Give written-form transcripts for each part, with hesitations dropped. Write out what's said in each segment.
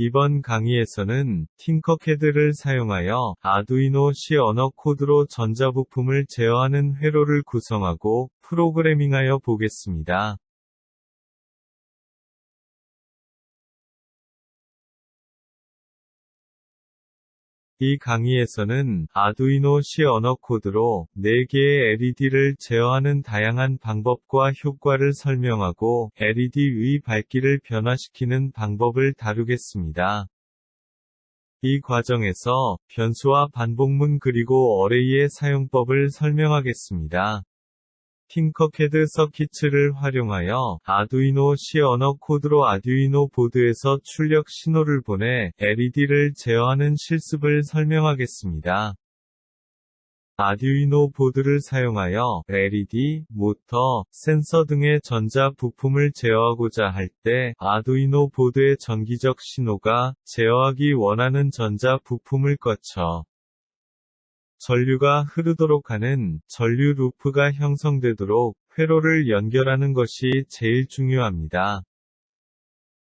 이번 강의에서는 팅커캐드를 사용하여 아두이노 C 언어 코드로 전자부품을 제어하는 회로를 구성하고 프로그래밍하여 보겠습니다. 이 강의에서는 아두이노 C 언어 코드로 4개의 LED를 제어하는 다양한 방법과 효과를 설명하고 LED의 밝기를 변화시키는 방법을 다루겠습니다. 이 과정에서 변수와 반복문 그리고 어레이의 사용법을 설명하겠습니다. 팅커캐드 서킷을 활용하여 아두이노 C 언어 코드로 아두이노 보드에서 출력 신호를 보내 LED를 제어하는 실습을 설명하겠습니다. 아두이노 보드를 사용하여 LED, 모터, 센서 등의 전자 부품을 제어하고자 할 때 아두이노 보드의 전기적 신호가 제어하기 원하는 전자 부품을 거쳐 전류가 흐르도록 하는 전류 루프가 형성되도록 회로를 연결하는 것이 제일 중요합니다.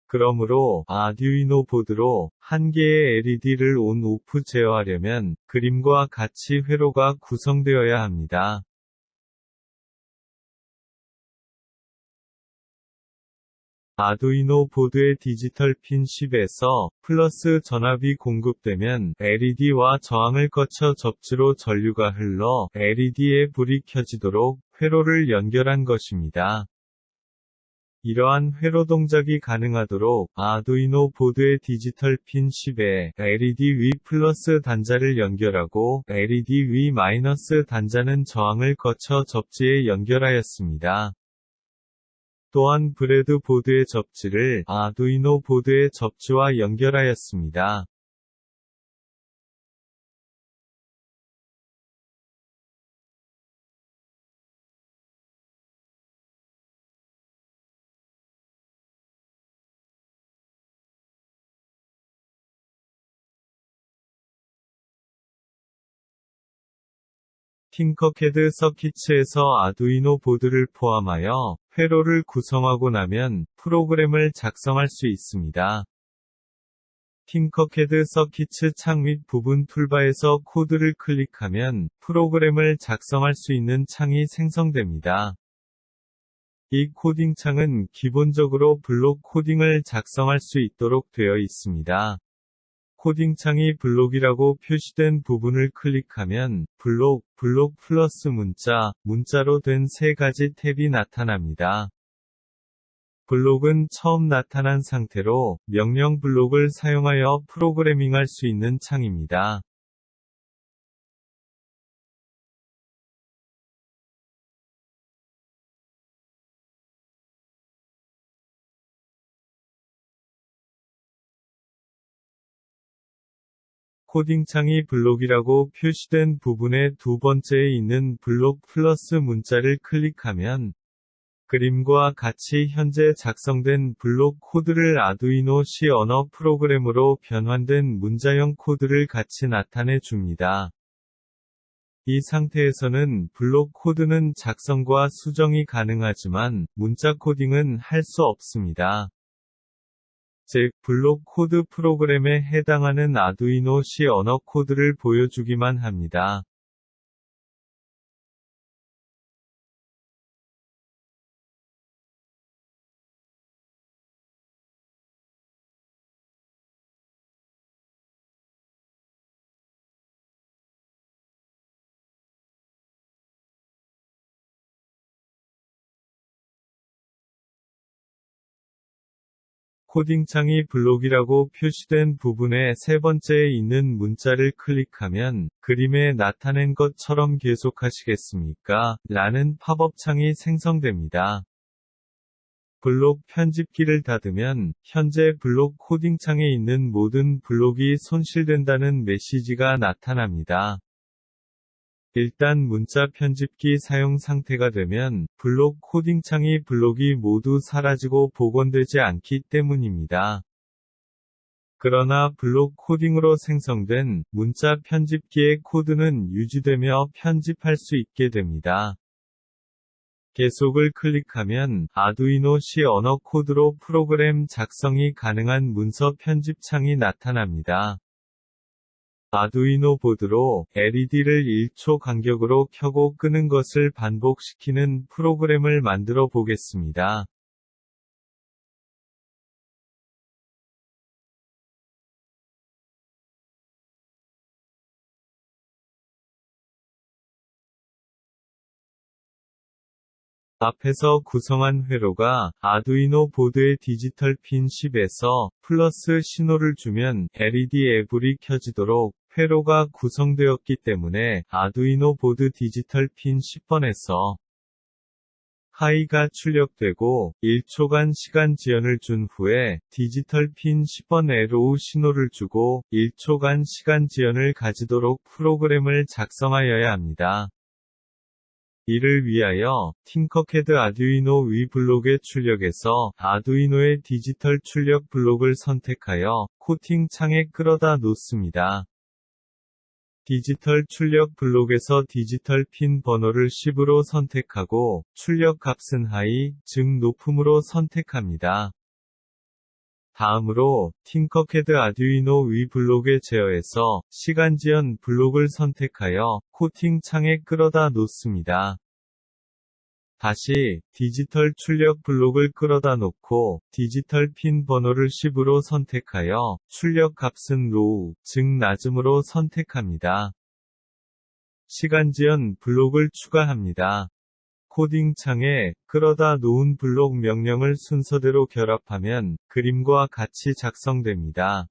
그러므로 아두이노 보드로 한 개의 LED를 온/오프 제어하려면 그림과 같이 회로가 구성되어야 합니다. 아두이노 보드의 디지털 핀 10에서 플러스 전압이 공급되면 LED와 저항을 거쳐 접지로 전류가 흘러 LED에 불이 켜지도록 회로를 연결한 것입니다. 이러한 회로 동작이 가능하도록 아두이노 보드의 디지털 핀 10에 LED의 플러스 단자를 연결하고 LED의 마이너스 단자는 저항을 거쳐 접지에 연결하였습니다. 또한 브레드보드의 접지를 아두이노 보드의 접지와 연결하였습니다. 팅커캐드 서킷에서 아두이노 보드를 포함하여 회로를 구성하고 나면 프로그램을 작성할 수 있습니다. 팅커캐드 서킷 창 및 부분 툴바에서 코드를 클릭하면 프로그램을 작성할 수 있는 창이 생성됩니다. 이 코딩 창은 기본적으로 블록 코딩을 작성할 수 있도록 되어 있습니다. 코딩 창이 블록이라고 표시된 부분을 클릭하면 블록 플러스 문자로 된 3가지 탭이 나타납니다. 블록은 처음 나타난 상태로 명령 블록을 사용하여 프로그래밍할 수 있는 창입니다. 코딩창이 블록이라고 표시된 부분의 두 번째에 있는 블록 플러스 문자를 클릭하면 그림과 같이 현재 작성된 블록 코드를 아두이노 C 언어 프로그램으로 변환된 문자형 코드를 같이 나타내 줍니다. 이 상태에서는 블록 코드는 작성과 수정이 가능하지만 문자 코딩은 할 수 없습니다. 즉, 블록 코드 프로그램에 해당하는 아두이노 C 언어 코드를 보여주기만 합니다. 코딩창이 블록이라고 표시된 부분의 세 번째에 있는 문자를 클릭하면 그림에 나타낸 것처럼 계속하시겠습니까? 라는 팝업 창이 생성됩니다. 블록 편집키를 닫으면 현재 블록 코딩창에 있는 모든 블록이 손실된다는 메시지가 나타납니다. 일단 문자 편집키 사용 상태가 되면 블록 코딩창이 블록이 모두 사라지고 복원되지 않기 때문입니다. 그러나 블록 코딩으로 생성된 문자 편집기의 코드는 유지되며 편집할 수 있게 됩니다. 계속을 클릭하면 아두이노 C 언어 코드로 프로그램 작성이 가능한 문서 편집 창이 나타납니다. 아두이노 보드로 LED를 1초 간격으로 켜고 끄는 것을 반복시키는 프로그램을 만들어 보겠습니다. 앞에서 구성한 회로가 아두이노 보드의 디지털 핀 10에서 플러스 신호를 주면 LED 앱불이 켜지도록 회로가 구성되었기 때문에 아두이노 보드 디지털 핀 10번에서 하이가 출력되고 1초간 시간 지연을 준 후에 디지털 핀 10번 에로우 신호를 주고 1초간 시간 지연을 가지도록 프로그램을 작성하여야 합니다. 이를 위하여 팅커캐드 아두이노 위 블록의 출력에서 아두이노의 디지털 출력 블록을 선택하여 코팅 창에 끌어다 놓습니다. 디지털 출력 블록에서 디지털 핀 번호를 10으로 선택하고 출력 값은 하이, 즉 높음으로 선택합니다. 다음으로 팅커캐드 아두이노 위 블록의 제어에서 시간 지연 블록을 선택하여 코팅 창에 끌어다 놓습니다. 다시 디지털 출력 블록을 끌어다 놓고 디지털 핀 번호를 10으로 선택하여 출력 값은 로우, 즉 낮음으로 선택합니다. 시간 지연 블록을 추가합니다. 코딩 창에 끌어다 놓은 블록 명령을 순서대로 결합하면 그림과 같이 작성됩니다.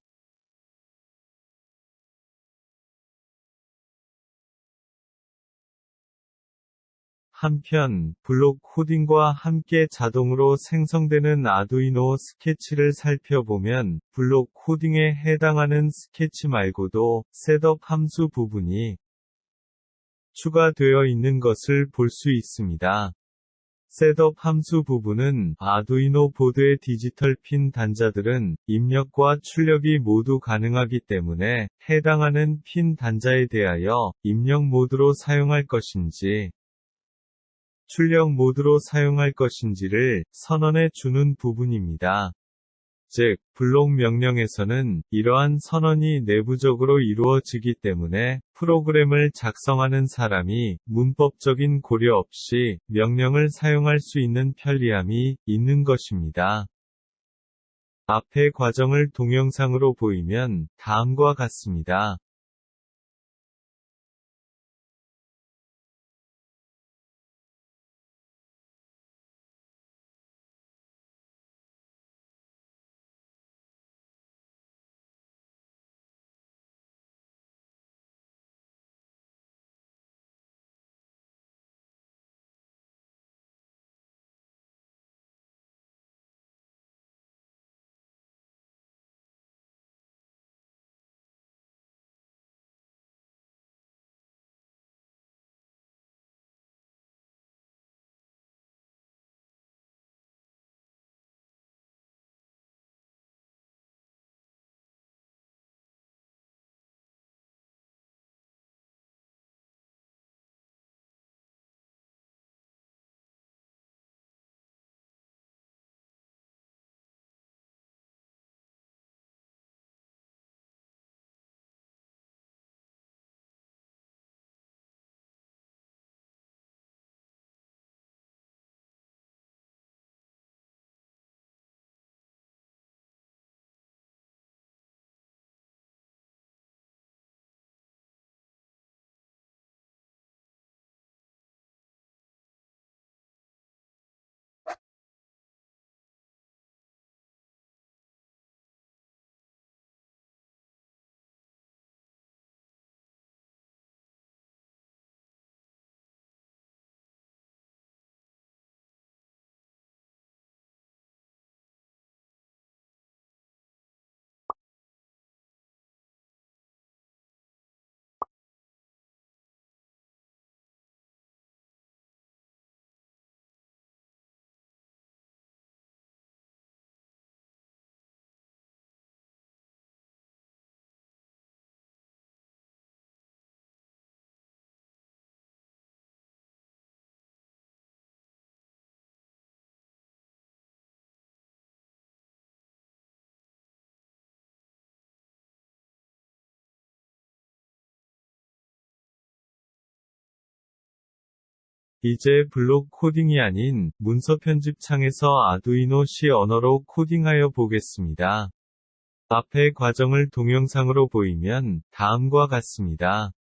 한편, 블록 코딩과 함께 자동으로 생성되는 아두이노 스케치를 살펴보면 블록 코딩에 해당하는 스케치 말고도 셋업 함수 부분이 추가되어 있는 것을 볼 수 있습니다. 셋업 함수 부분은 아두이노 보드의 디지털 핀 단자들은 입력과 출력이 모두 가능하기 때문에 해당하는 핀 단자에 대하여 입력 모드로 사용할 것인지 출력 모드로 사용할 것인지를 선언해 주는 부분입니다. 즉, 블록 명령에서는 이러한 선언이 내부적으로 이루어지기 때문에 프로그램을 작성하는 사람이 문법적인 고려 없이 명령을 사용할 수 있는 편리함이 있는 것입니다. 앞의 과정을 동영상으로 보이면 다음과 같습니다. 이제 블록 코딩이 아닌 문서 편집 창에서 아두이노 C 언어로 코딩하여 보겠습니다. 앞의 과정을 동영상으로 보이면 다음과 같습니다.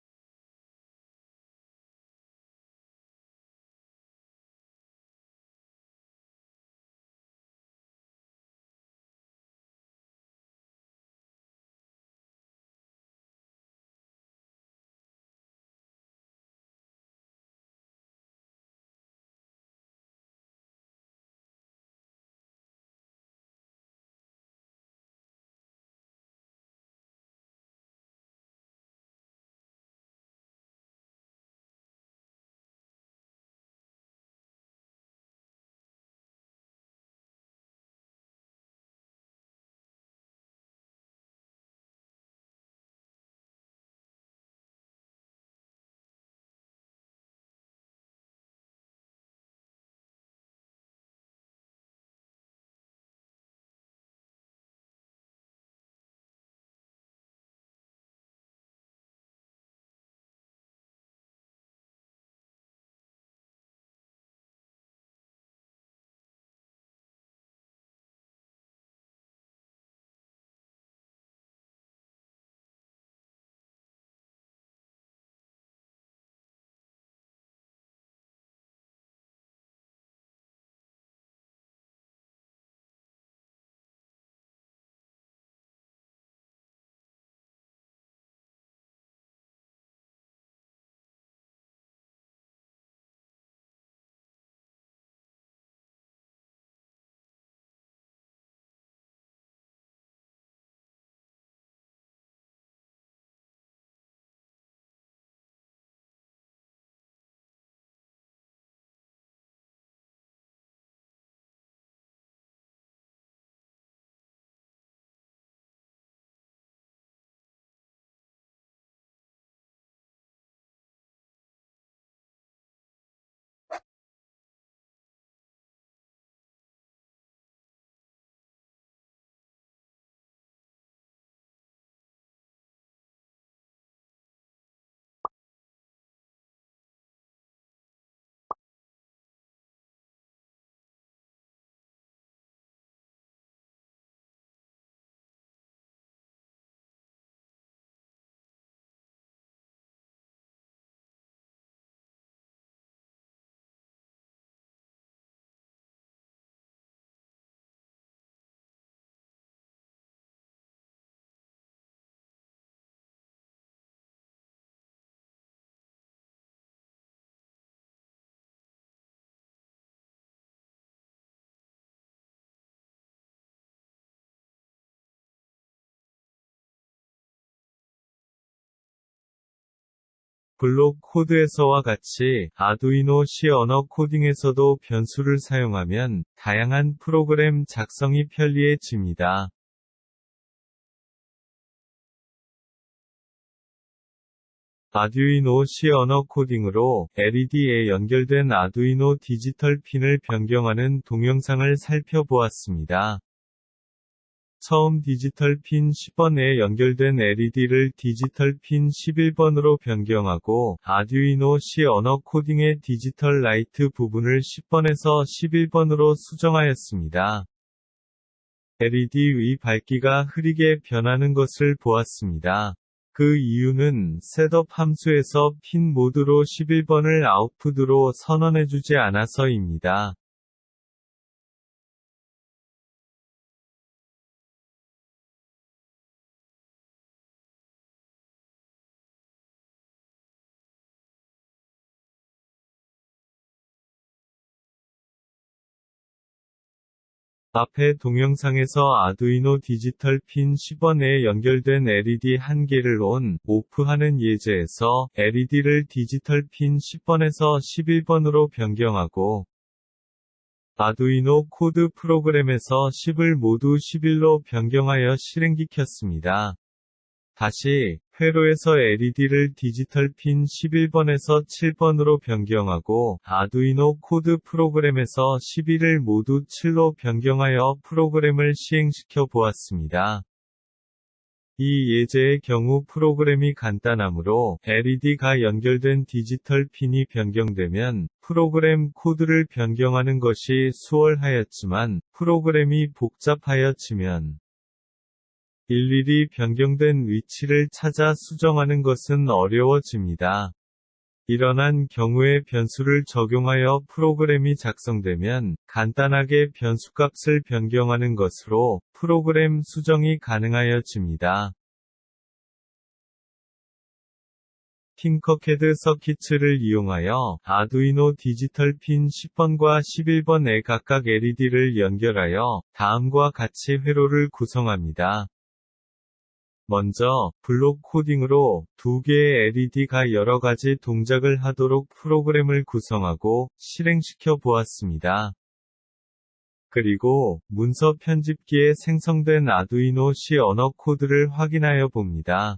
블록 코드에서와 같이 아두이노 C 언어 코딩에서도 변수를 사용하면 다양한 프로그램 작성이 편리해집니다. 아두이노 C 언어 코딩으로 LED에 연결된 아두이노 디지털 핀을 변경하는 동영상을 살펴보았습니다. 처음 디지털 핀 10번에 연결된 LED를 디지털 핀 11번으로 변경하고 아두이노 C 언어 코딩의 디지털 라이트 부분을 10번에서 11번으로 수정하였습니다. LED의 밝기가 흐리게 변하는 것을 보았습니다. 그 이유는 셋업 함수에서 핀 모드로 11번을 아웃풋으로 선언해주지 않아서입니다. 앞의 동영상에서 아두이노 디지털 핀 10번에 연결된 LED 한 개를 ON, OFF하는 예제에서 LED를 디지털 핀 10번에서 11번으로 변경하고 아두이노 코드 프로그램에서 10을 모두 11로 변경하여 실행기 켰습니다. 다시 회로에서 LED를 디지털 핀 11번에서 7번으로 변경하고 아두이노 코드 프로그램에서 11을 모두 7로 변경하여 프로그램을 시행시켜 보았습니다. 이 예제의 경우 프로그램이 간단하므로 LED가 연결된 디지털 핀이 변경되면 프로그램 코드를 변경하는 것이 수월하였지만 프로그램이 복잡하여지면 일일이 변경된 위치를 찾아 수정하는 것은 어려워집니다. 일어난 경우에 변수를 적용하여 프로그램이 작성되면 간단하게 변수값을 변경하는 것으로 프로그램 수정이 가능하여집니다. 팅커캐드 서킷을 이용하여 아두이노 디지털 핀 10번과 11번에 각각 LED를 연결하여 다음과 같이 회로를 구성합니다. 먼저, 블록 코딩으로 두 개의 LED가 여러 가지 동작을 하도록 프로그램을 구성하고 실행시켜 보았습니다. 그리고 문서 편집기에 생성된 아두이노 C 언어 코드를 확인하여 봅니다.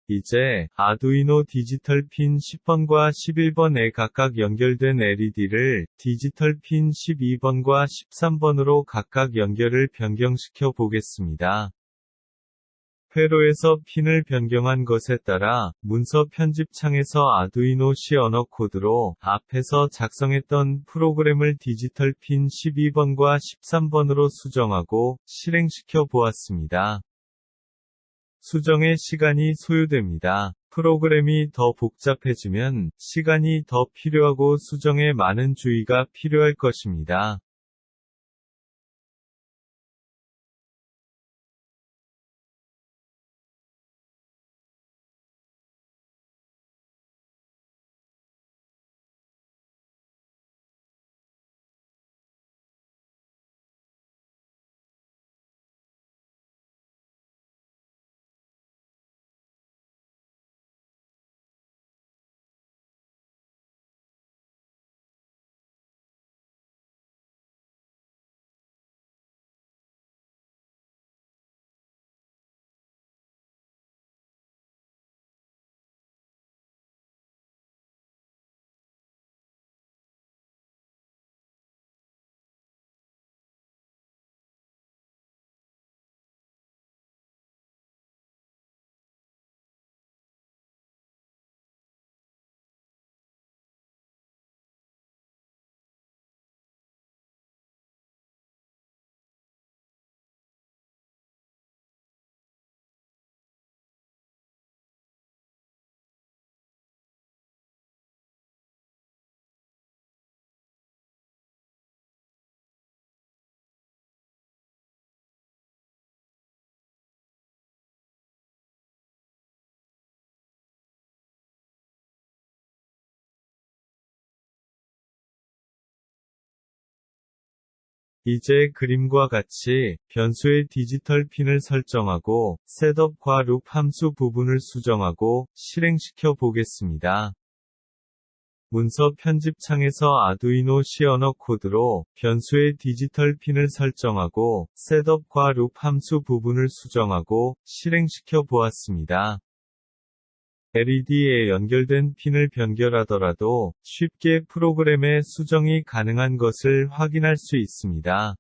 이제 아두이노 디지털 핀 10번과 11번에 각각 연결된 LED를 디지털 핀 12번과 13번으로 각각 연결을 변경시켜 보겠습니다. 회로에서 핀을 변경한 것에 따라 문서 편집창에서 아두이노 C 언어 코드로 앞에서 작성했던 프로그램을 디지털 핀 12번과 13번으로 수정하고 실행시켜 보았습니다. 수정에 시간이 소요됩니다. 프로그램이 더 복잡해지면 시간이 더 필요하고 수정에 많은 주의가 필요할 것입니다. 이제 그림과 같이 변수의 디지털 핀을 설정하고 셋업과 룹 함수 부분을 수정하고 실행시켜 보겠습니다. 문서 편집창에서 아두이노 C 언어 코드로 변수의 디지털 핀을 설정하고 셋업과 룹 함수 부분을 수정하고 실행시켜 보았습니다. LED에 연결된 핀을 변결하더라도 쉽게 프로그램의 수정이 가능한 것을 확인할 수 있습니다.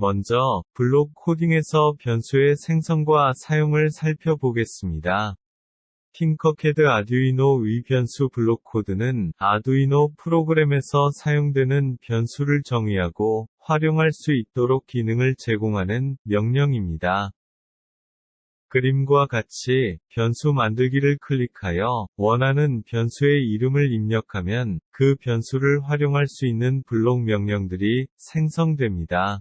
먼저 블록 코딩에서 변수의 생성과 사용을 살펴보겠습니다. 팅커캐드 아두이노의 변수 블록 코드는 아두이노 프로그램에서 사용되는 변수를 정의하고 활용할 수 있도록 기능을 제공하는 명령입니다. 그림과 같이 변수 만들기를 클릭하여 원하는 변수의 이름을 입력하면 그 변수를 활용할 수 있는 블록 명령들이 생성됩니다.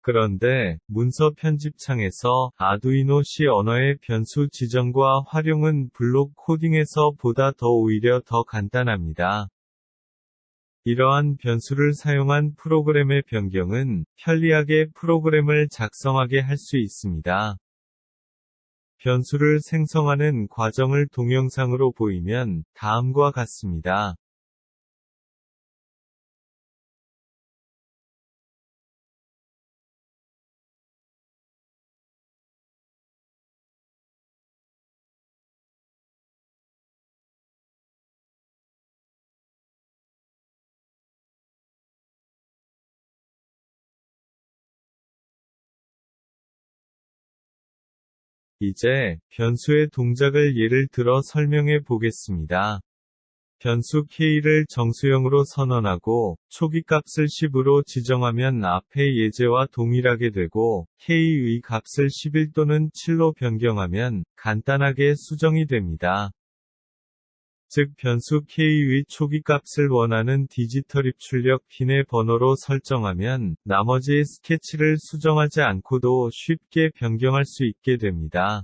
그런데 문서 편집창에서 아두이노 C 언어의 변수 지정과 활용은 블록 코딩에서 보다 오히려 더 간단합니다. 이러한 변수를 사용한 프로그램의 변경은 편리하게 프로그램을 작성하게 할 수 있습니다. 변수를 생성하는 과정을 동영상으로 보이면 다음과 같습니다. 이제 변수의 동작을 예를 들어 설명해 보겠습니다. 변수 K를 정수형으로 선언하고 초기값을 10으로 지정하면 앞의 예제와 동일하게 되고 K의 값을 11 또는 7로 변경하면 간단하게 수정이 됩니다. 즉 변수 K의 초기값을 원하는 디지털 입출력 핀의 번호로 설정하면 나머지 스케치를 수정하지 않고도 쉽게 변경할 수 있게 됩니다.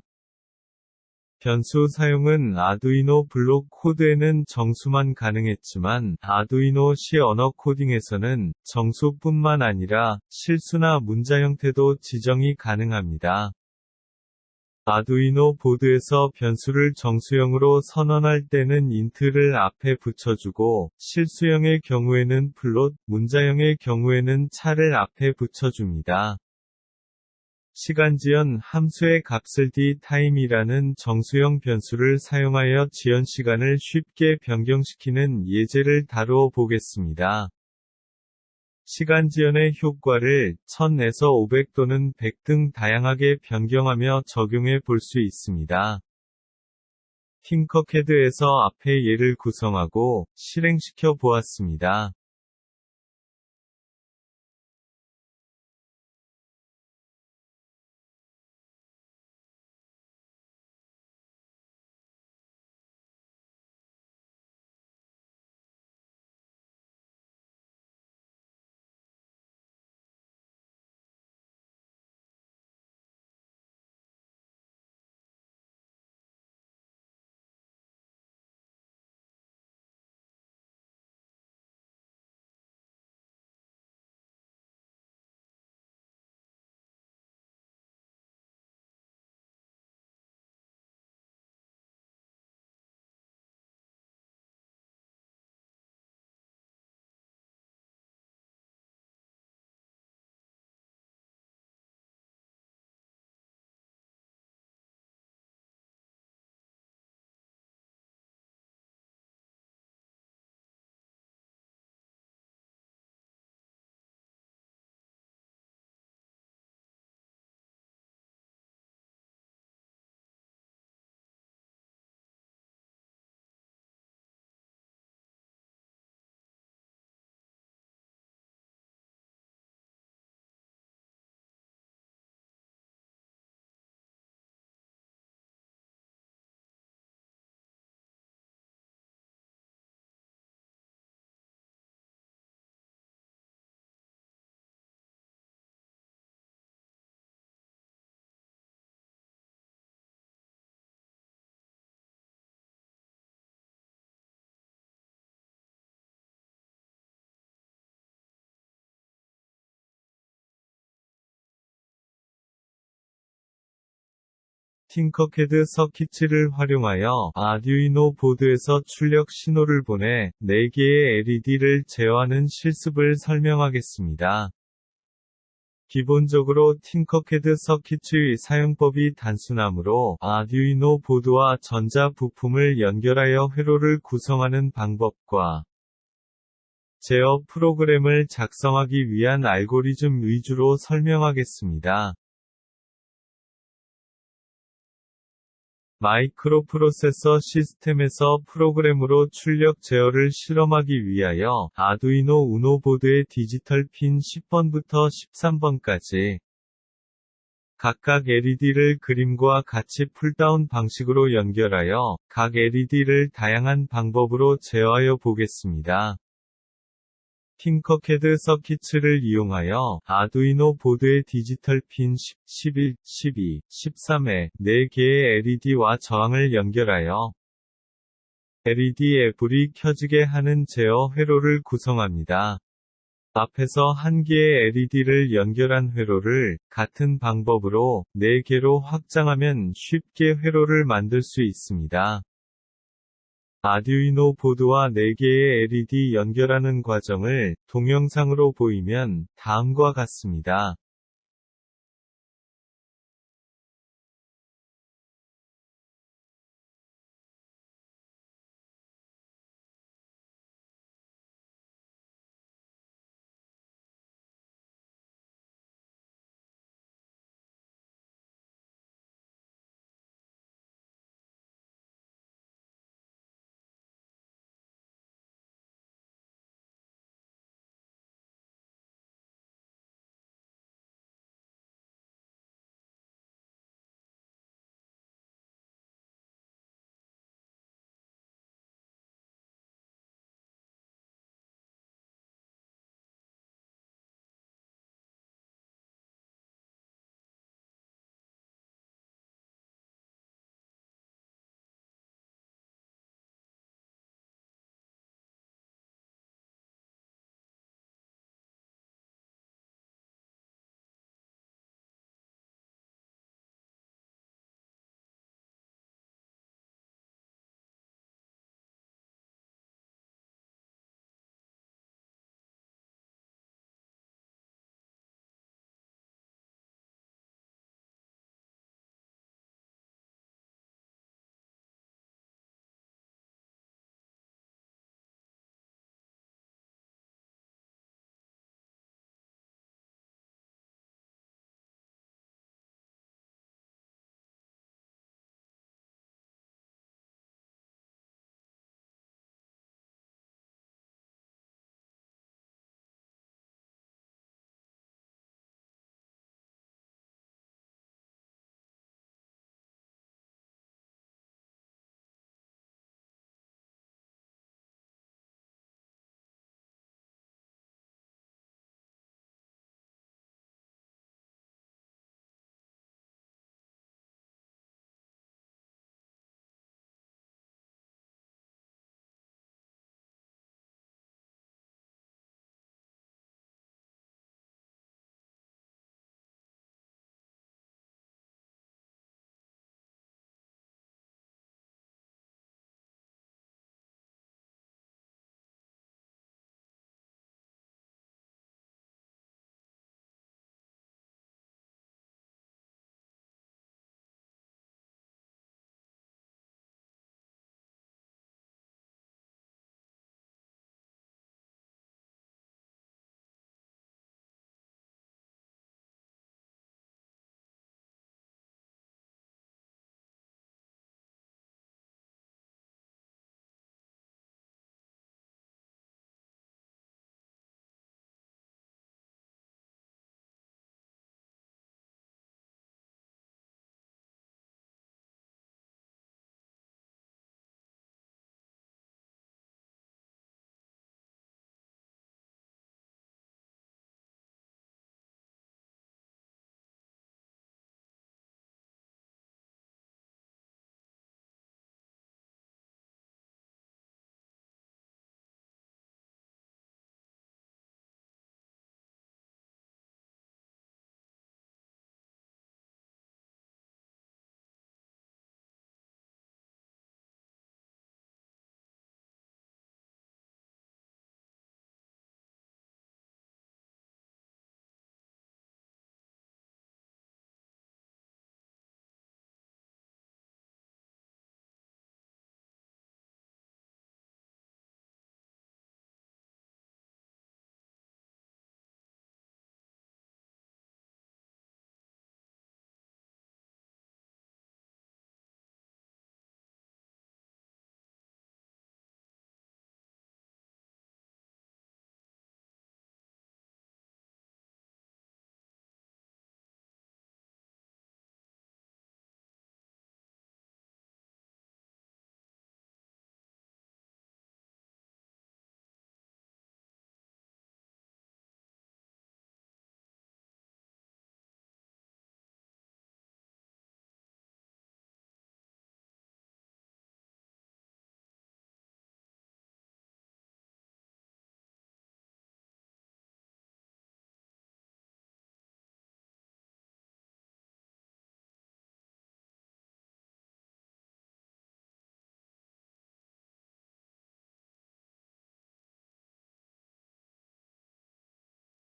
변수 사용은 아두이노 블록 코드에는 정수만 가능했지만 아두이노 C 언어 코딩에서는 정수뿐만 아니라 실수나 문자 형태도 지정이 가능합니다. 아두이노 보드에서 변수를 정수형으로 선언할 때는 int를 앞에 붙여주고 실수형의 경우에는 플롯, 문자형의 경우에는 차를 앞에 붙여줍니다. 시간지연 함수의 값을 dtime이라는 정수형 변수를 사용하여 지연 시간을 쉽게 변경시키는 예제를 다루어 보겠습니다. 시간지연의 효과를 1000에서 500 또는 100 등 다양하게 변경하며 적용해 볼 수 있습니다. 팅커캐드에서 앞의 예를 구성하고 실행시켜 보았습니다. 팅커캐드 서킷을 활용하여 아두이노 보드에서 출력 신호를 보내 4개의 LED를 제어하는 실습을 설명하겠습니다. 기본적으로 팅커캐드 서킷의 사용법이 단순하므로 아두이노 보드와 전자 부품을 연결하여 회로를 구성하는 방법과 제어 프로그램을 작성하기 위한 알고리즘 위주로 설명하겠습니다. 마이크로프로세서 시스템에서 프로그램으로 출력 제어를 실험하기 위하여 아두이노 우노 보드의 디지털 핀 10번부터 13번까지 각각 LED를 그림과 같이 풀다운 방식으로 연결하여 각 LED를 다양한 방법으로 제어하여 보겠습니다. 팅커캐드 서킷을 이용하여 아두이노 보드의 디지털 핀 10, 11, 12, 13에 4개의 LED와 저항을 연결하여 LED에 불이 켜지게 하는 제어 회로를 구성합니다. 앞에서 한 개의 LED를 연결한 회로를 같은 방법으로 4개로 확장하면 쉽게 회로를 만들 수 있습니다. 아두이노 보드와 4개의 LED 연결하는 과정을 동영상으로 보이면 다음과 같습니다.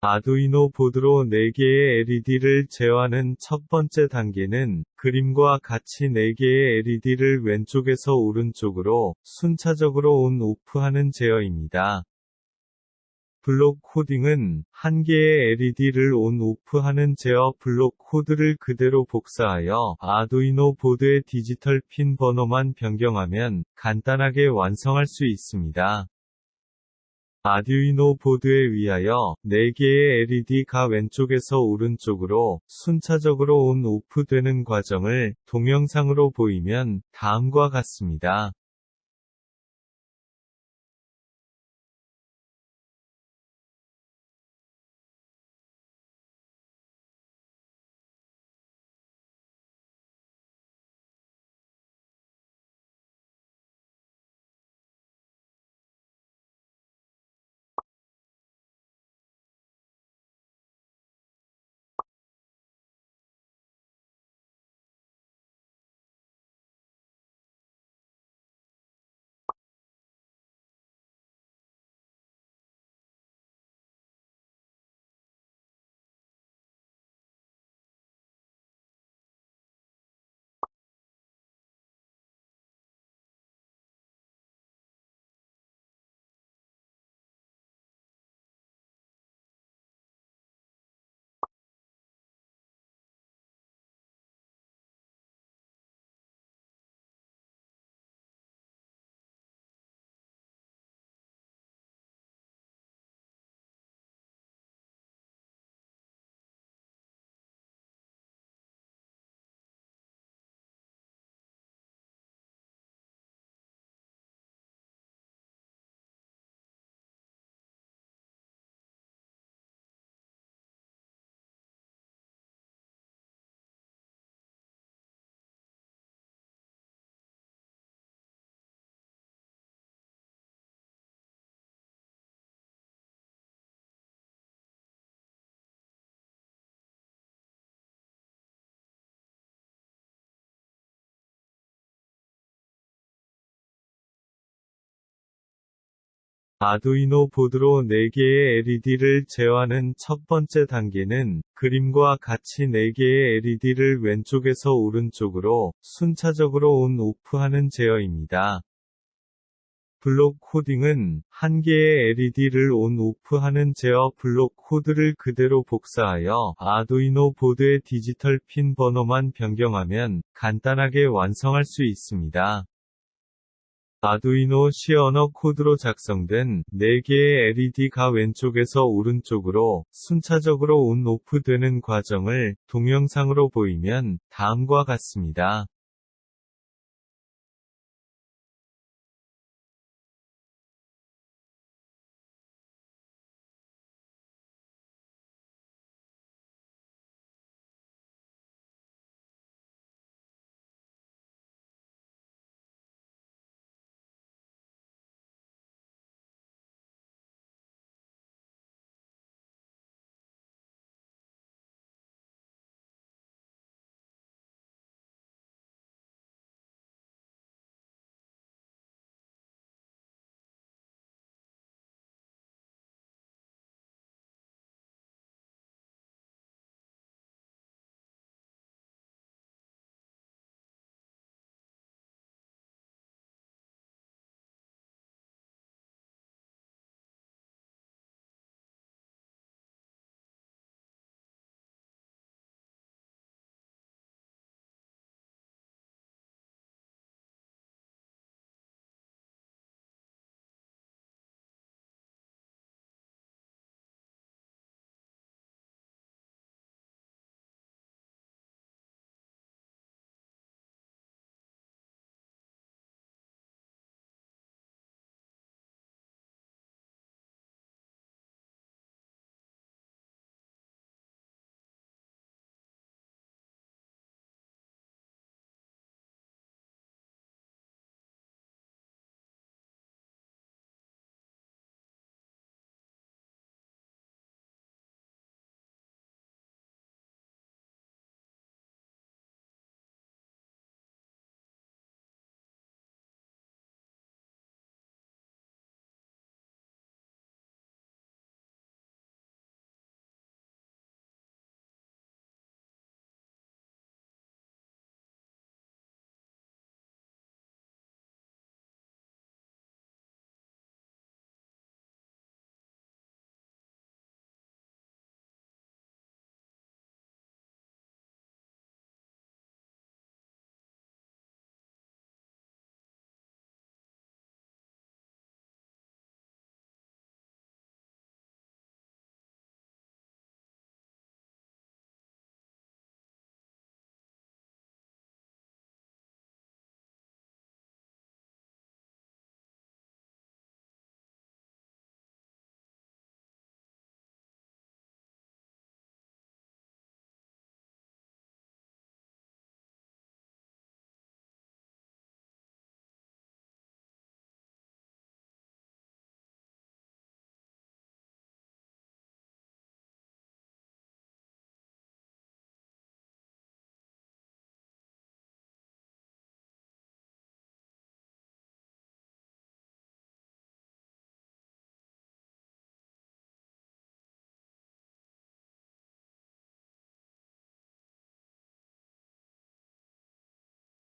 아두이노 보드로 4개의 LED를 제어하는 첫 번째 단계는 그림과 같이 4개의 LED를 왼쪽에서 오른쪽으로 순차적으로 온/오프하는 제어입니다. 블록 코딩은 한 개의 LED를 온/오프하는 제어 블록 코드를 그대로 복사하여 아두이노 보드의 디지털 핀 번호만 변경하면 간단하게 완성할 수 있습니다. 아두이노 보드에 위하여 4개의 LED가 왼쪽에서 오른쪽으로 순차적으로 온/오프 되는 과정을 동영상으로 보이면 다음과 같습니다. 아두이노 보드로 4개의 LED를 제어하는 첫 번째 단계는 그림과 같이 4개의 LED를 왼쪽에서 오른쪽으로 순차적으로 온/오프하는 제어입니다. 블록 코딩은 한 개의 LED를 온/오프하는 제어 블록 코드를 그대로 복사하여 아두이노 보드의 디지털 핀 번호만 변경하면 간단하게 완성할 수 있습니다. 아두이노 C 언어 코드로 작성된 4개의 LED가 왼쪽에서 오른쪽으로 순차적으로 온/오프 되는 과정을 동영상으로 보이면 다음과 같습니다.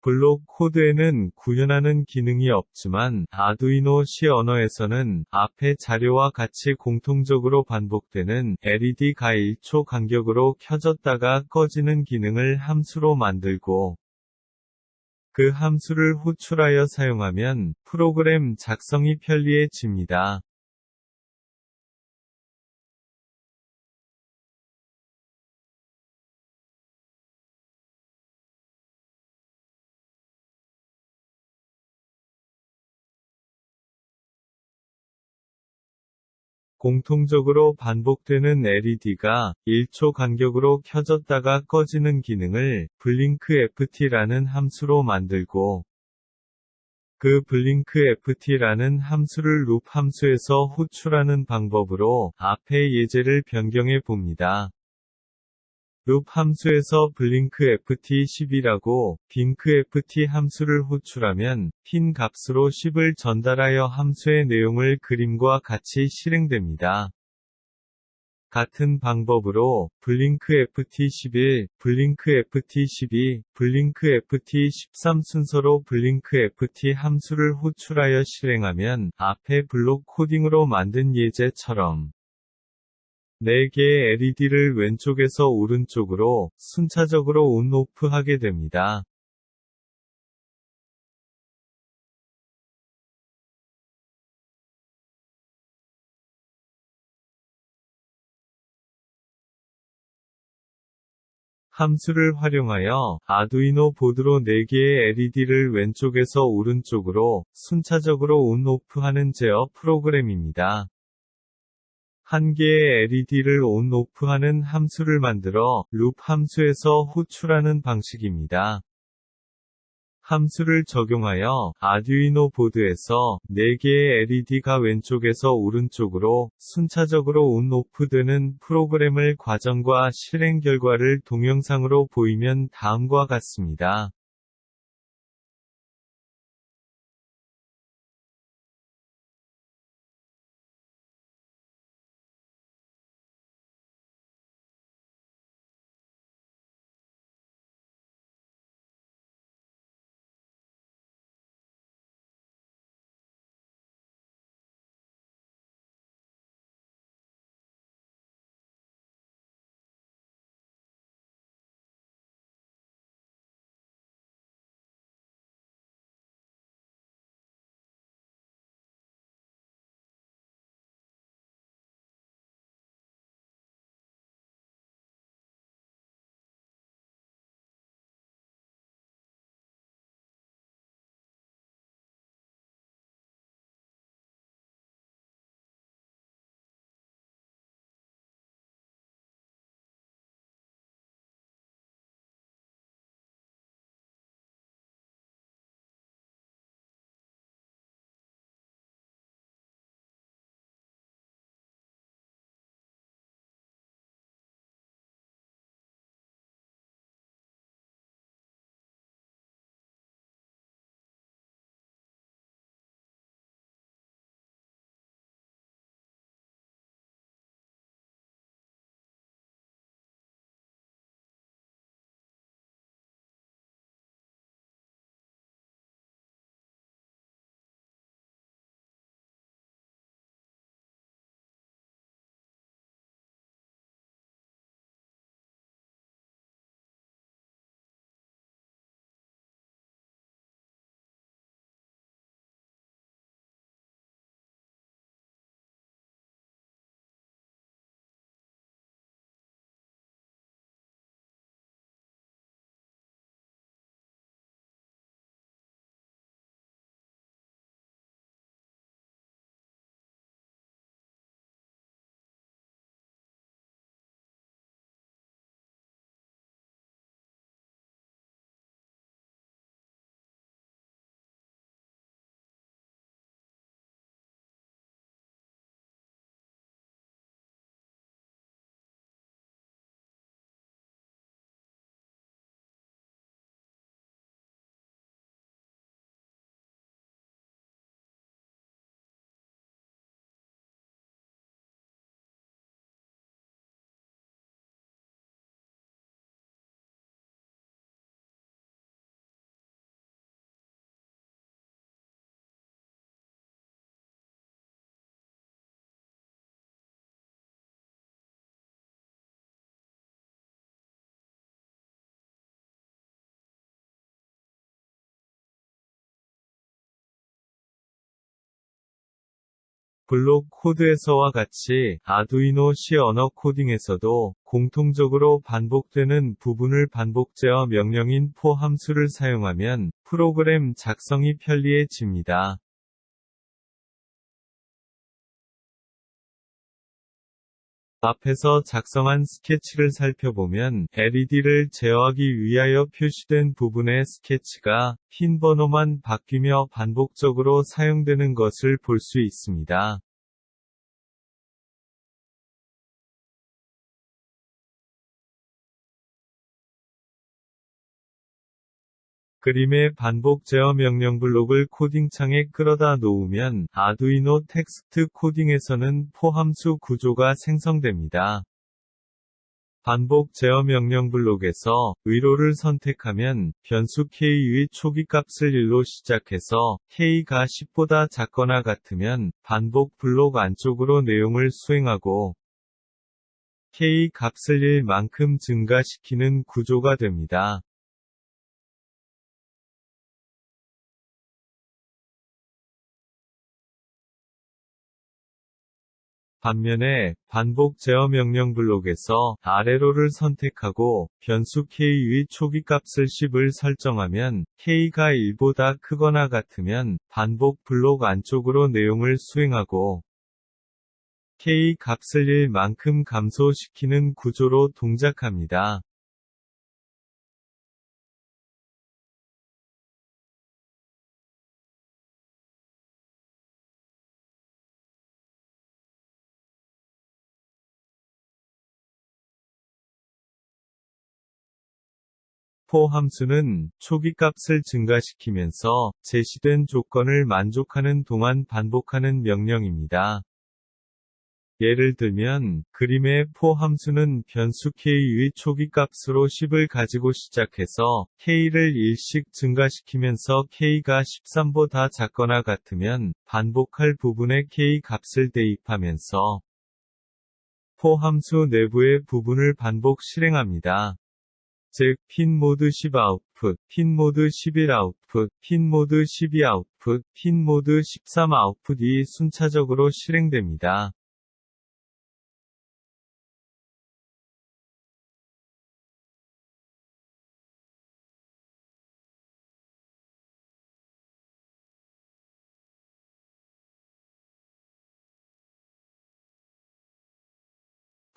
블록 코드에는 구현하는 기능이 없지만 아두이노 C 언어에서는 앞의 자료와 같이 공통적으로 반복되는 LED가 1초 간격으로 켜졌다가 꺼지는 기능을 함수로 만들고 그 함수를 호출하여 사용하면 프로그램 작성이 편리해집니다. 공통적으로 반복되는 LED가 1초 간격으로 켜졌다가 꺼지는 기능을 blinkft라는 함수로 만들고 그 blinkft라는 함수를 룹 함수에서 호출하는 방법으로 앞의 예제를 변경해 봅니다. 룹 함수에서 blinkft10이라고 blinkft 함수를 호출하면 핀 값으로 10을 전달하여 함수의 내용을 그림과 같이 실행됩니다. 같은 방법으로 blinkft11, blinkft12, blinkft13 순서로 blinkft 함수를 호출하여 실행하면 앞에 블록 코딩으로 만든 예제처럼 4개의 LED를 왼쪽에서 오른쪽으로 순차적으로 온/오프 하게 됩니다. 함수를 활용하여 아두이노 보드로 4개의 LED를 왼쪽에서 오른쪽으로 순차적으로 온/오프 하는 제어 프로그램입니다. 한 개의 LED를 온/오프 하는 함수를 만들어 룹 함수에서 호출하는 방식입니다. 함수를 적용하여 아두이노 보드에서 4개의 LED가 왼쪽에서 오른쪽으로 순차적으로 온/오프 되는 프로그램을 과정과 실행 결과를 동영상으로 보이면 다음과 같습니다. 블록 코드에서와 같이 아두이노 C 언어 코딩에서도 공통적으로 반복되는 부분을 반복 제어 명령인 for 함수를 사용하면 프로그램 작성이 편리해집니다. 앞에서 작성한 스케치를 살펴보면 LED를 제어하기 위하여 표시된 부분의 스케치가 핀 번호만 바뀌며 반복적으로 사용되는 것을 볼 수 있습니다. 그림의 반복 제어 명령 블록을 코딩창에 끌어다 놓으면 아두이노 텍스트 코딩에서는 for 함수 구조가 생성됩니다. 반복 제어 명령 블록에서 의로를 선택하면 변수 k의 초기 값을 1로 시작해서 k가 10보다 작거나 같으면 반복 블록 안쪽으로 내용을 수행하고 k 값을 1만큼 증가시키는 구조가 됩니다. 반면에 반복 제어 명령 블록에서 아래로를 선택하고 변수 k의 초기 값을 10을 설정하면 k가 1보다 크거나 같으면 반복 블록 안쪽으로 내용을 수행하고 k 값을 1만큼 감소시키는 구조로 동작합니다. for 함수는 초기 값을 증가시키면서 제시된 조건을 만족하는 동안 반복하는 명령입니다. 예를 들면, 그림의 for 함수는 변수 k의 초기 값으로 10을 가지고 시작해서 k를 1씩 증가시키면서 k가 13보다 작거나 같으면 반복할 부분의 k 값을 대입하면서 for 함수 내부의 부분을 반복 실행합니다. 즉, 핀모드 10 아웃풋, 핀모드 11 아웃풋, 핀모드 12 아웃풋, 핀모드 13 아웃풋이 순차적으로 실행됩니다.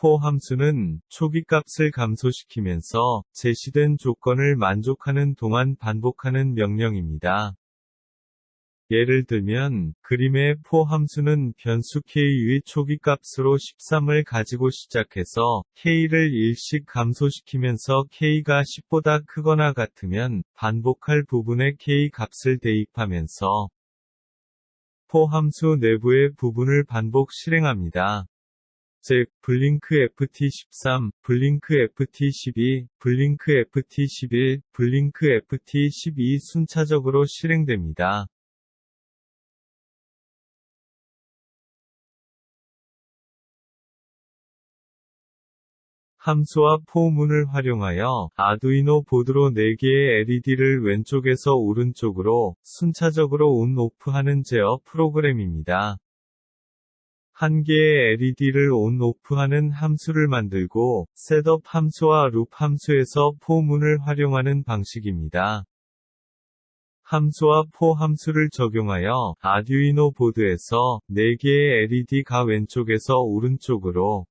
for 함수는 초기 값을 감소시키면서 제시된 조건을 만족하는 동안 반복하는 명령입니다. 예를 들면, 그림의 for 함수는 변수 k의 초기 값으로 13을 가지고 시작해서 k를 1씩 감소시키면서 k가 10보다 크거나 같으면 반복할 부분의 k 값을 대입하면서 for 함수 내부의 부분을 반복 실행합니다. 즉, 블링크 ft13, 블링크 ft12, 블링크 ft11, 블링크 ft12 순차적으로 실행됩니다. 함수와 포문을 활용하여 아두이노 보드로 4개의 LED를 왼쪽에서 오른쪽으로 순차적으로 온-오프 하는 제어 프로그램입니다. 한 개의 LED를 온-오프하는 함수를 만들고 셋업 함수와 룹 함수에서 포문을 활용하는 방식입니다. 함수와 for 함수를 적용하여 아두이노 보드에서 4개의 LED가 왼쪽에서 오른쪽으로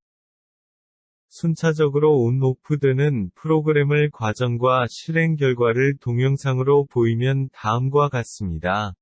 순차적으로 온-오프 되는 프로그램을 과정과 실행 결과를 동영상으로 보이면 다음과 같습니다.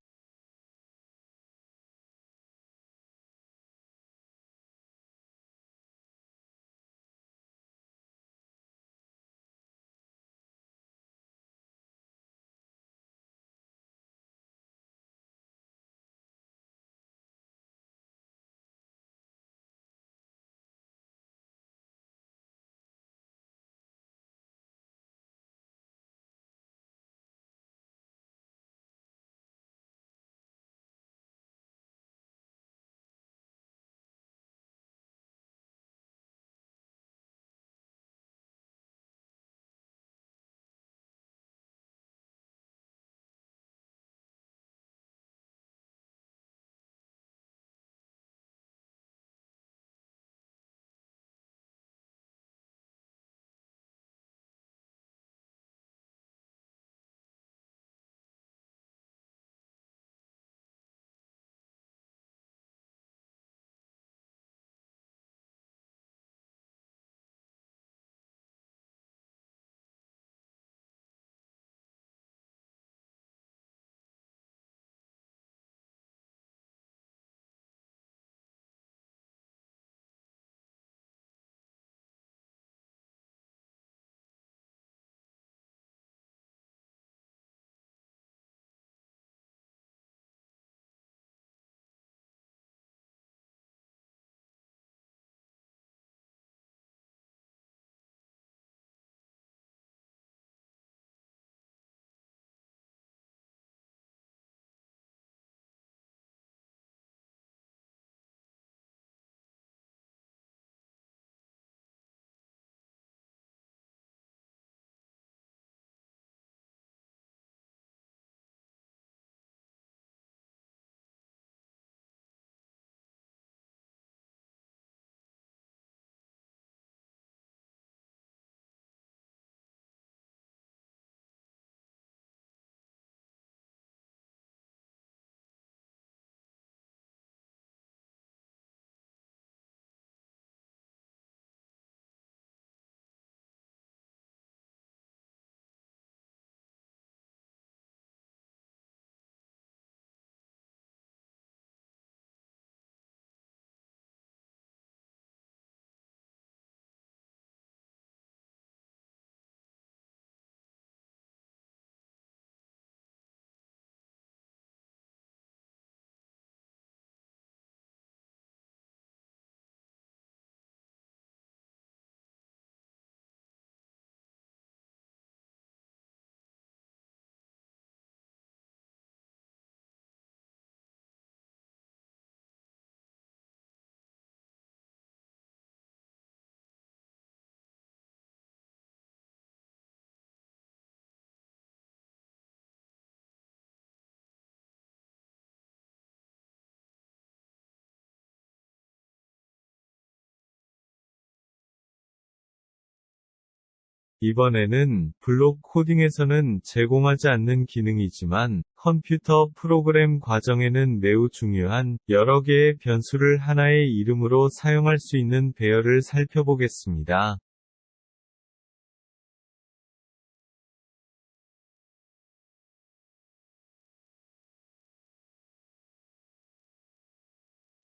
이번에는 블록 코딩에서는 제공하지 않는 기능이지만 컴퓨터 프로그램 과정에는 매우 중요한 여러 개의 변수를 하나의 이름으로 사용할 수 있는 배열을 살펴보겠습니다.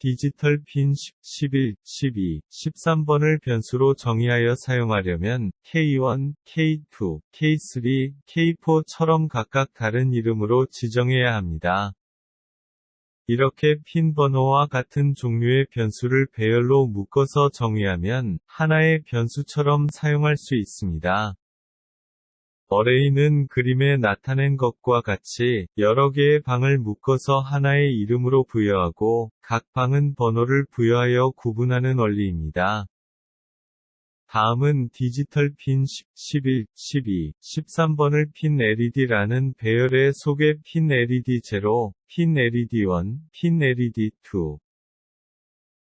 디지털 핀 10, 11, 12, 13번을 변수로 정의하여 사용하려면 K1, K2, K3, K4처럼 각각 다른 이름으로 지정해야 합니다. 이렇게 핀 번호와 같은 종류의 변수를 배열로 묶어서 정의하면 하나의 변수처럼 사용할 수 있습니다. 어레이는 그림에 나타낸 것과 같이 여러 개의 방을 묶어서 하나의 이름으로 부여하고 각 방은 번호를 부여하여 구분하는 원리입니다. 다음은 디지털 핀 10, 11, 12, 13번을 핀 LED라는 배열의 속에 핀 LED0, 핀 LED1, 핀 LED2,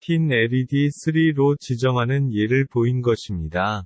핀 LED3로 지정하는 예를 보인 것입니다.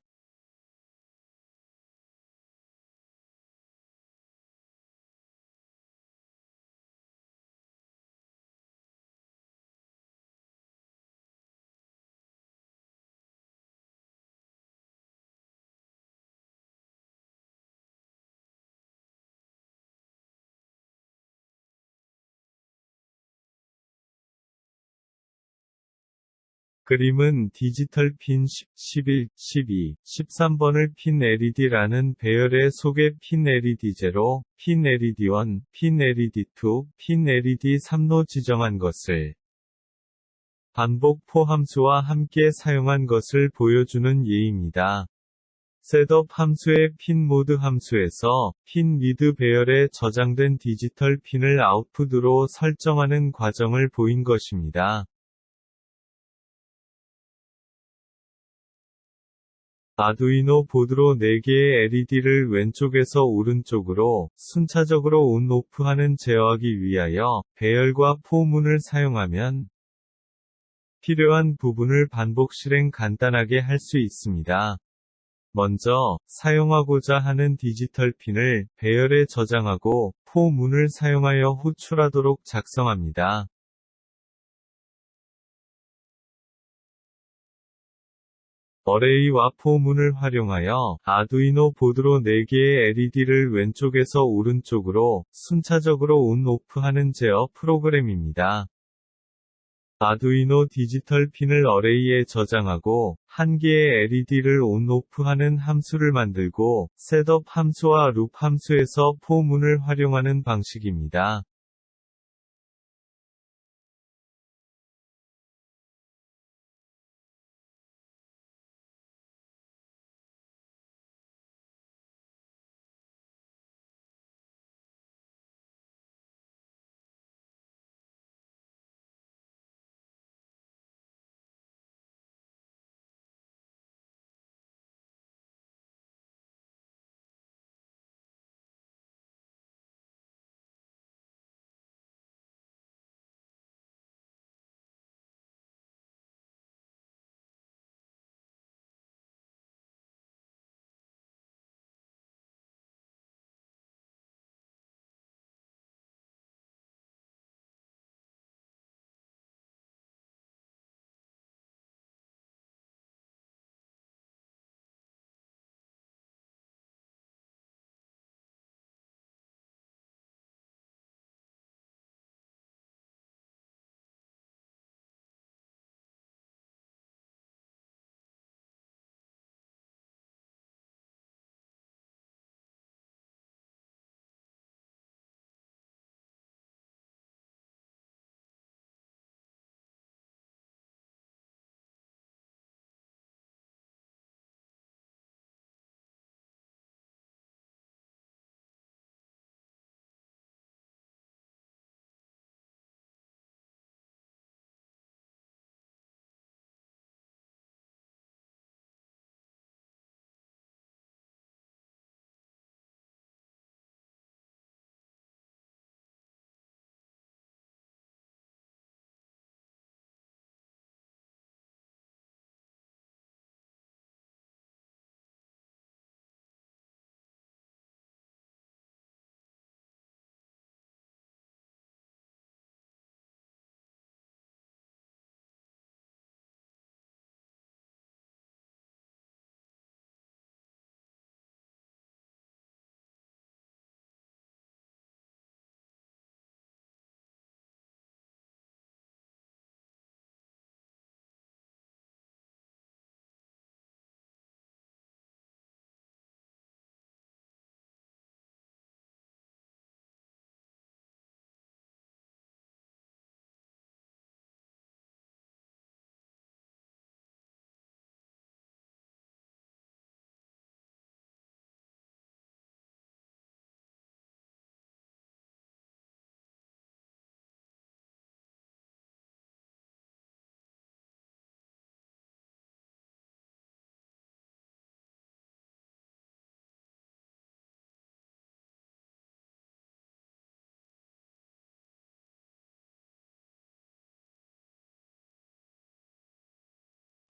그림은 디지털 핀 10, 11, 12, 13번을 핀 LED라는 배열의 속에 핀 LED0, 핀 LED1, 핀 LED2, 핀 LED3로 지정한 것을 반복 포함수와 함께 사용한 것을 보여주는 예입니다. 셋업 함수의 핀 모드 함수에서 핀 리드 배열에 저장된 디지털 핀을 아웃풋으로 설정하는 과정을 보인 것입니다. 아두이노 보드로 4개의 LED를 왼쪽에서 오른쪽으로 순차적으로 온/오프하는 제어하기 위하여 배열과 포문을 사용하면 필요한 부분을 반복 실행 간단하게 할 수 있습니다. 먼저 사용하고자 하는 디지털 핀을 배열에 저장하고 포문을 사용하여 호출하도록 작성합니다. 어레이와 포문을 활용하여 아두이노 보드로 4개의 LED를 왼쪽에서 오른쪽으로 순차적으로 온/오프하는 제어 프로그램입니다. 아두이노 디지털 핀을 어레이에 저장하고 한 개의 LED를 온/오프하는 함수를 만들고 셋업 함수와 룹 함수에서 포문을 활용하는 방식입니다.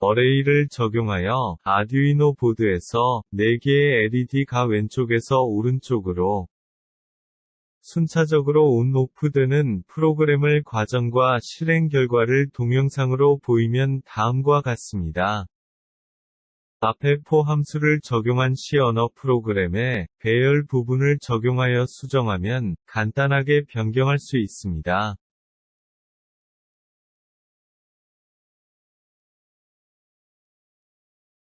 어레이를 적용하여 아듀이노 보드에서 4개의 LED가 왼쪽에서 오른쪽으로 순차적으로 온/오프 되는 프로그램을 과정과 실행 결과를 동영상으로 보이면 다음과 같습니다. 앞에 for 함수를 적용한 C 언어 프로그램에 배열 부분을 적용하여 수정하면 간단하게 변경할 수 있습니다.